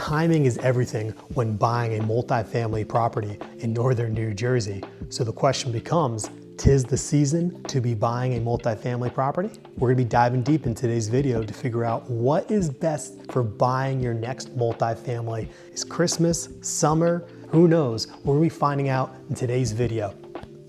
Timing is everything when buying a multifamily property in northern New Jersey. So the question becomes, 'tis the season to be buying a multifamily property? We're gonna be diving deep in today's video to figure out what is best for buying your next multifamily. Is Christmas, summer, who knows? We're gonna be finding out in today's video.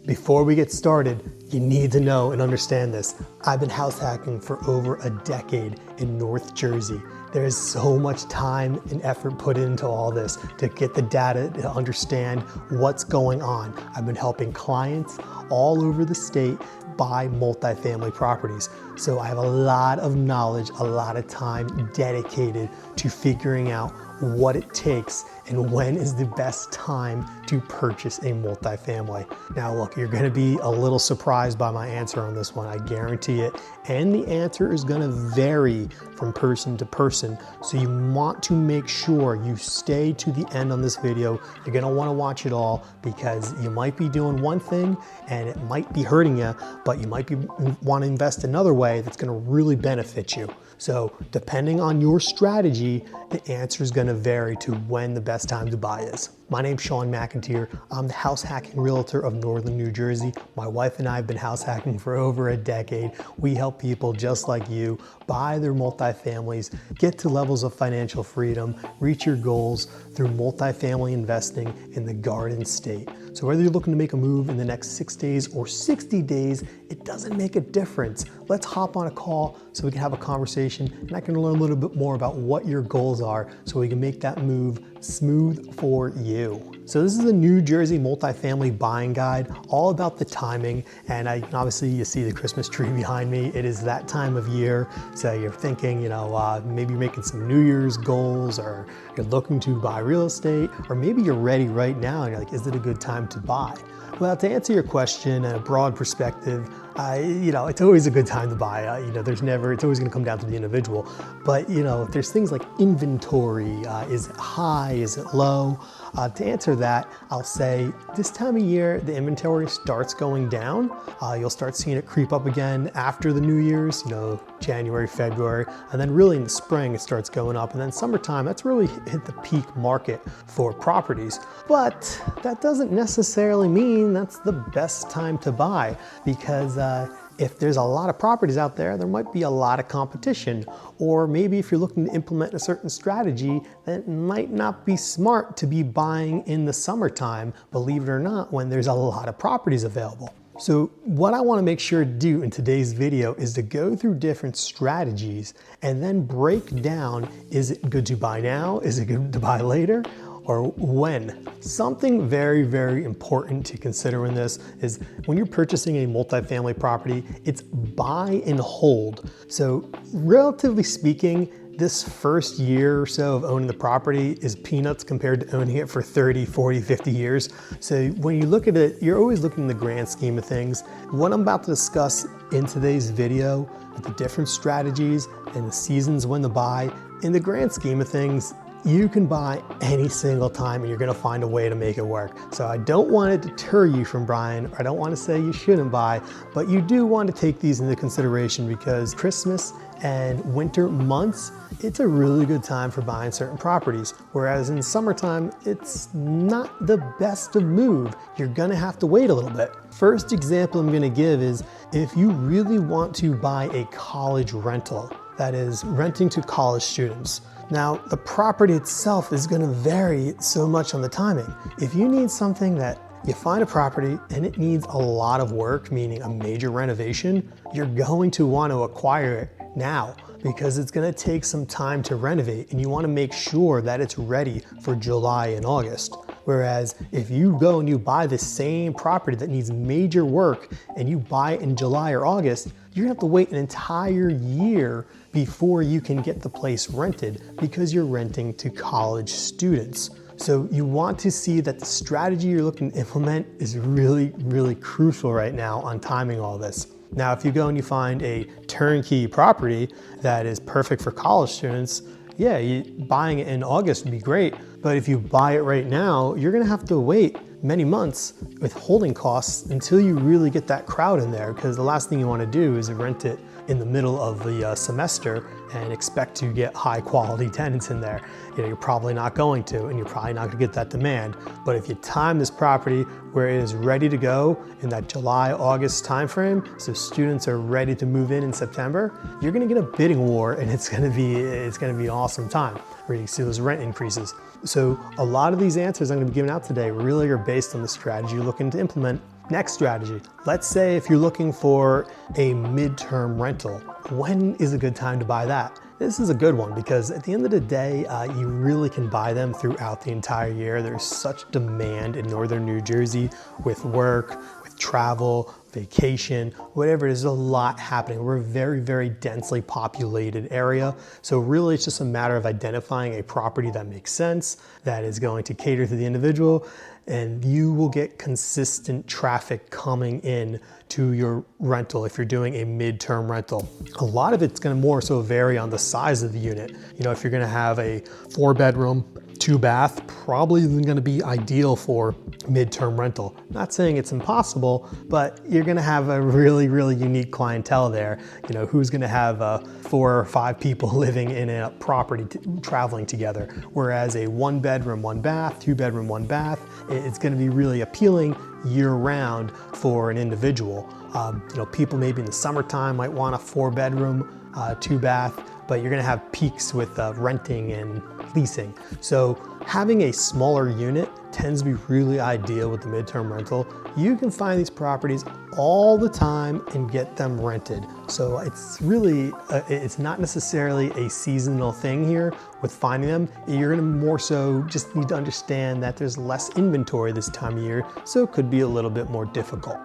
Before we get started, you need to know and understand this. I've been house hacking for over a decade in North Jersey. There is so much time and effort put into all this to get the data to understand what's going on. I've been helping clients all over the state buy multifamily properties. So I have a lot of knowledge, a lot of time dedicated to figuring out what it takes and when is the best time to purchase a multifamily. Now look, you're gonna be a little surprised by my answer on this one, I guarantee it. And the answer is gonna vary from person to person. So you want to make sure you stay to the end on this video. You're gonna wanna watch it all because you might be doing one thing and it might be hurting you, but you might be wanna invest another way that's gonna really benefit you. So depending on your strategy, the answer is gonna vary to when the best time to buy is. My name's Shawn McEnteer. I'm the house hacking realtor of Northern New Jersey. My wife and I have been house hacking for over a decade. We help people just like you buy their multifamilies, get to levels of financial freedom, reach your goals through multifamily investing in the Garden State. So whether you're looking to make a move in the next 6 days or 60 days, it doesn't make a difference. Let's hop on a call so we can have a conversation and I can learn a little bit more about what your goals are so we can make that move smooth for you. So this is a New Jersey multifamily buying guide, all about the timing. And obviously you see the Christmas tree behind me. It is that time of year. So you're thinking, maybe you're making some New Year's goals or you're looking to buy real estate, or maybe you're ready right now and you're like, is it a good time to buy? Well, to answer your question in a broad perspective, it's always a good time to buy. It's always gonna come down to the individual. But, if there's things like inventory, is it high, is it low? To answer that, I'll say this time of year, the inventory starts going down. You'll start seeing it creep up again after the New Year's, January, February, and then really in the spring, it starts going up. And then summertime, that's really hit the peak market for properties. But that doesn't necessarily mean that's the best time to buy because if there's a lot of properties out there, there might be a lot of competition. Or maybe if you're looking to implement a certain strategy, then it might not be smart to be buying in the summertime, believe it or not, when there's a lot of properties available. So what I want to make sure to do in today's video is to go through different strategies and then break down, is it good to buy now? Is it good to buy later? Or when. Something very, very important to consider in this is when you're purchasing a multifamily property, it's buy and hold. So relatively speaking, this first year or so of owning the property is peanuts compared to owning it for 30, 40, 50 years. So when you look at it, you're always looking in the grand scheme of things. What I'm about to discuss in today's video, with the different strategies and the seasons when to buy, in the grand scheme of things, you can buy any single time and you're gonna find a way to make it work. So I don't want to deter you from buying, or I don't want to say you shouldn't buy, but you do want to take these into consideration because Christmas and winter months, it's a really good time for buying certain properties. Whereas in summertime, it's not the best to move. You're gonna have to wait a little bit. First example I'm gonna give is if you really want to buy a college rental, that is renting to college students. Now, the property itself is gonna vary so much on the timing. If you need something that you find a property and it needs a lot of work, meaning a major renovation, you're going to want to acquire it now because it's gonna take some time to renovate and you wanna make sure that it's ready for July and August. Whereas if you go and you buy the same property that needs major work and you buy it in July or August, you're gonna have to wait an entire year before you can get the place rented because you're renting to college students. So you want to see that the strategy you're looking to implement is really, really crucial right now on timing all this. Now, if you go and you find a turnkey property that is perfect for college students, yeah, buying it in August would be great. But if you buy it right now, you're gonna have to wait many months with holding costs until you really get that crowd in there, because the last thing you wanna do is rent it in the middle of the semester and expect to get high quality tenants in there. You're probably not going to, and you're probably not going to get that demand. But if you time this property where it is ready to go in that July, August timeframe, so students are ready to move in September, you're going to get a bidding war, and it's going to be an awesome time where you see those rent increases. So a lot of these answers I'm going to be giving out today really are based on the strategy you're looking to implement. Next strategy, let's say if you're looking for a midterm rental, when is a good time to buy that? This is a good one because at the end of the day, you really can buy them throughout the entire year. There's such demand in northern New Jersey with work, with travel, vacation, whatever. There's a lot happening. We're a very, very densely populated area. So really it's just a matter of identifying a property that makes sense, that is going to cater to the individual, and you will get consistent traffic coming in to your rental if you're doing a midterm rental. A lot of it's going to more so vary on the size of the unit. If you're going to have a 4-bedroom, 2-bath, probably isn't going to be ideal for midterm rental. Not saying it's impossible, but you're going to have a really, really unique clientele there. Who's going to have 4 or 5 people living in a property traveling together? Whereas a 1-bedroom, 1-bath, 2-bedroom, 1-bath, it's going to be really appealing year-round for an individual. People maybe in the summertime might want a 4-bedroom, 2-bath, but you're going to have peaks with renting and leasing. So having a smaller unit tends to be really ideal with the midterm rental. You can find these properties all the time and get them rented. So it's really, it's not necessarily a seasonal thing here with finding them. You're gonna more so just need to understand that there's less inventory this time of year, so it could be a little bit more difficult.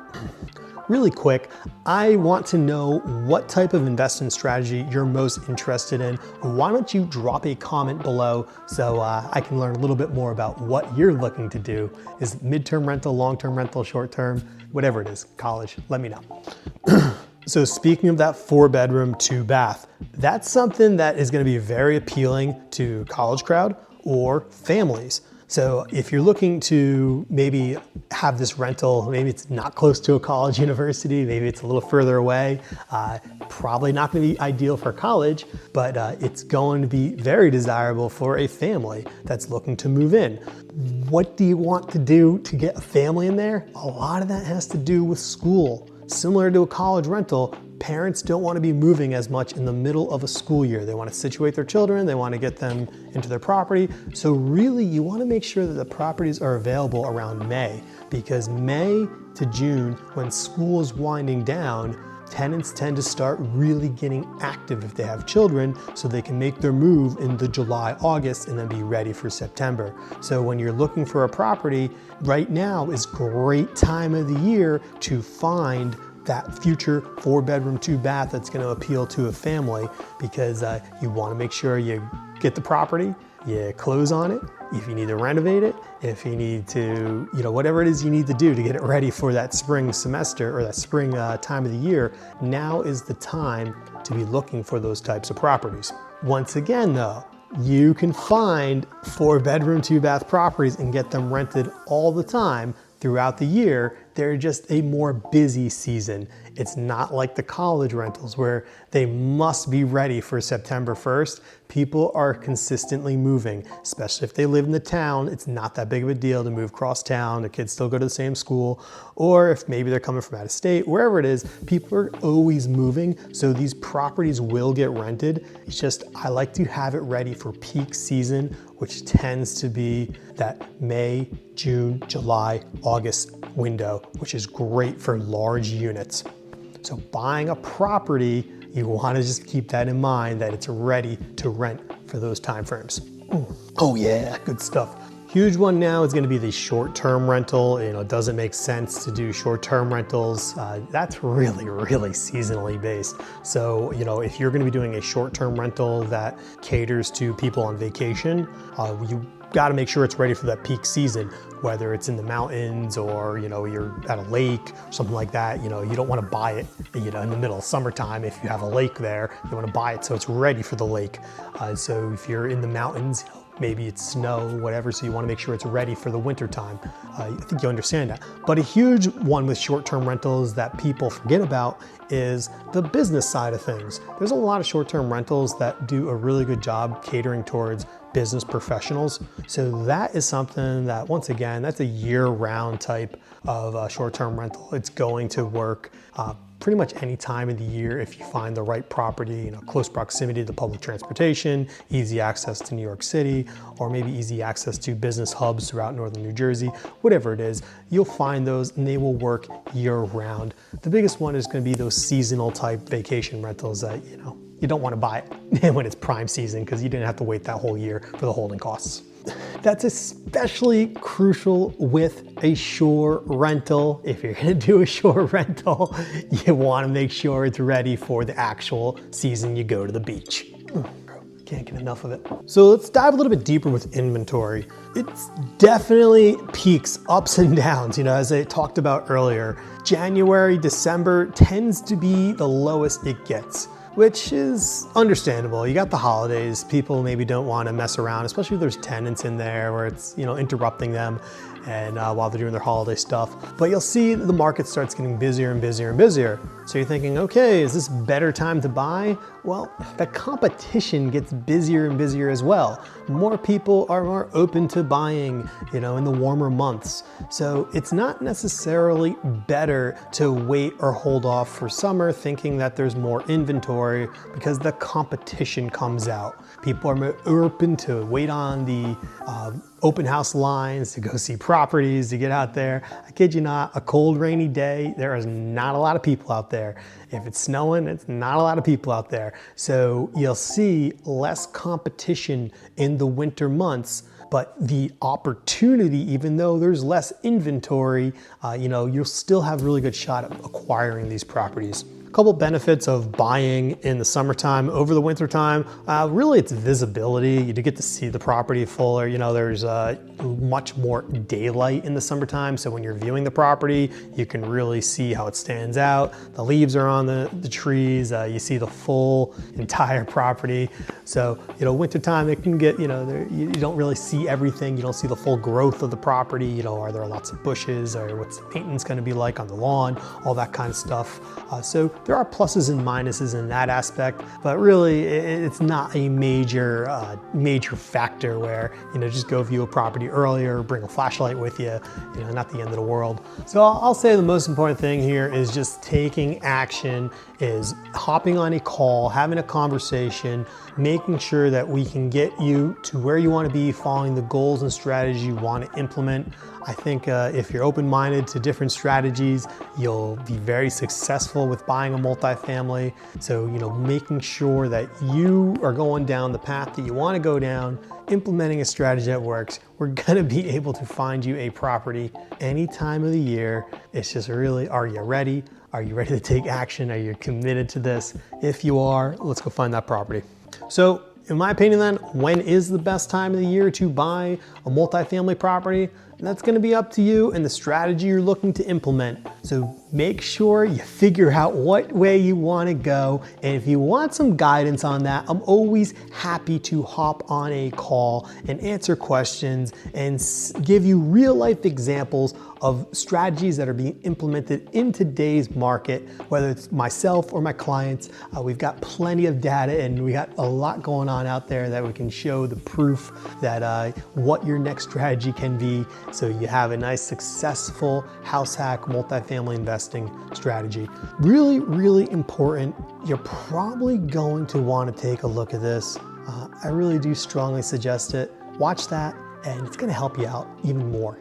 Really quick, I want to know what type of investment strategy you're most interested in. Why don't you drop a comment below so I can learn a little bit more about what you're looking to do. Is it midterm rental, long-term rental, short-term, whatever it is, college, let me know. So speaking of that 4-bedroom, 2-bath, that's something that is going to be very appealing to college crowd or families. So if you're looking to maybe have this rental, maybe it's not close to a college university, maybe it's a little further away, probably not going to be ideal for college, but it's going to be very desirable for a family that's looking to move in. What do you want to do to get a family in there? A lot of that has to do with school. Similar to a college rental, parents don't want to be moving as much in the middle of a school year. They want to situate their children, they want to get them into their property. So really you want to make sure that the properties are available around May, because May to June, when school is winding down, tenants tend to start really getting active if they have children, so they can make their move in the July, August, and then be ready for September. So when you're looking for a property, right now is great time of the year to find that future 4-bedroom, 2-bath that's going to appeal to a family, because you want to make sure you get the property, you close on it, if you need to renovate it, if you need to, whatever it is you need to do to get it ready for that spring semester or that spring time of the year, now is the time to be looking for those types of properties. Once again though, you can find 4-bedroom, 2-bath properties and get them rented all the time throughout the year. They're just a more busy season. It's not like the college rentals where they must be ready for September 1st. People are consistently moving, especially if they live in the town. It's not that big of a deal to move across town. The kids still go to the same school, or if maybe they're coming from out of state, wherever it is, people are always moving. So these properties will get rented. It's just, I like to have it ready for peak season, which tends to be that May, June, July, August window, which is great for large units. So buying a property, you want to just keep that in mind, that it's ready to rent for those time frames. Oh yeah, good stuff. Huge one now is going to be the short-term rental. It doesn't make sense to do short-term rentals. That's really, really seasonally based. So, if you're going to be doing a short-term rental that caters to people on vacation, you got to make sure it's ready for that peak season, whether it's in the mountains or you're at a lake, something like that. You don't want to buy it in the middle of summertime. If you have a lake there, you want to buy it so it's ready for the lake. So if you're in the mountains, maybe it's snow, whatever, so you want to make sure it's ready for the winter time. I think you understand that. But a huge one with short-term rentals that people forget about is the business side of things. There's a lot of short-term rentals that do a really good job catering towards business professionals. So that is something that, once again, that's a year-round type of short-term rental. It's going to work pretty much any time of the year if you find the right property, close proximity to public transportation, easy access to New York City, or maybe easy access to business hubs throughout northern New Jersey, whatever it is, you'll find those and they will work year round. The biggest one is going to be those seasonal type vacation rentals that, you don't want to buy it when it's prime season because you didn't have to wait that whole year for the holding costs. That's especially crucial with a shore rental. If you're gonna do a shore rental, you wanna make sure it's ready for the actual season you go to the beach. Can't get enough of it. So let's dive a little bit deeper with inventory. It's definitely peaks, ups and downs. As I talked about earlier, January, December tends to be the lowest it gets, which is understandable. You got the holidays, people maybe don't want to mess around, especially if there's tenants in there where it's, interrupting them and while they're doing their holiday stuff. But you'll see the market starts getting busier and busier and busier. So you're thinking, okay, is this better time to buy? Well, the competition gets busier and busier as well. More people are more open to buying, in the warmer months. So it's not necessarily better to wait or hold off for summer thinking that there's more inventory because the competition comes out. People are more open to wait on the open house lines to go see properties, to get out there. I kid you not, a cold, rainy day, there is not a lot of people out there. If it's snowing, it's not a lot of people out there. So you'll see less competition in the winter months, but the opportunity, even though there's less inventory, you'll still have a really good shot at acquiring these properties. A couple benefits of buying in the summertime over the winter time, really it's visibility. You do get to see the property fuller. There's much more daylight in the summertime. So when you're viewing the property, you can really see how it stands out. The leaves are on the trees. You see the full entire property. So, wintertime, it can get, you don't really see everything. You don't see the full growth of the property. Are there lots of bushes, or what's the maintenance going to be like on the lawn, all that kind of stuff. So there are pluses and minuses in that aspect, but really it's not a major factor where, just go view a property earlier, bring a flashlight with you, not the end of the world. So I'll say the most important thing here is just taking action, is hopping on a call, having a conversation, making sure that we can get you to where you want to be, following the goals and strategies you want to implement. I think if you're open-minded to different strategies, you'll be very successful with buying a multifamily. So, making sure that you are going down the path that you want to go down, implementing a strategy that works, we're going to be able to find you a property any time of the year. It's just really, are you ready? Are you ready to take action? Are you committed to this? If you are, let's go find that property. So, in my opinion then, when is the best time of the year to buy a multifamily property? That's going to be up to you and the strategy you're looking to implement. So make sure you figure out what way you want to go. And if you want some guidance on that, I'm always happy to hop on a call and answer questions and give you real life examples of strategies that are being implemented in today's market, whether it's myself or my clients. We've got plenty of data and we got a lot going on out there that we can show the proof that what your next strategy can be, so you have a nice successful house hack multifamily investing strategy. Really, really important. You're probably going to want to take a look at this. I really do strongly suggest it. Watch that and it's going to help you out even more.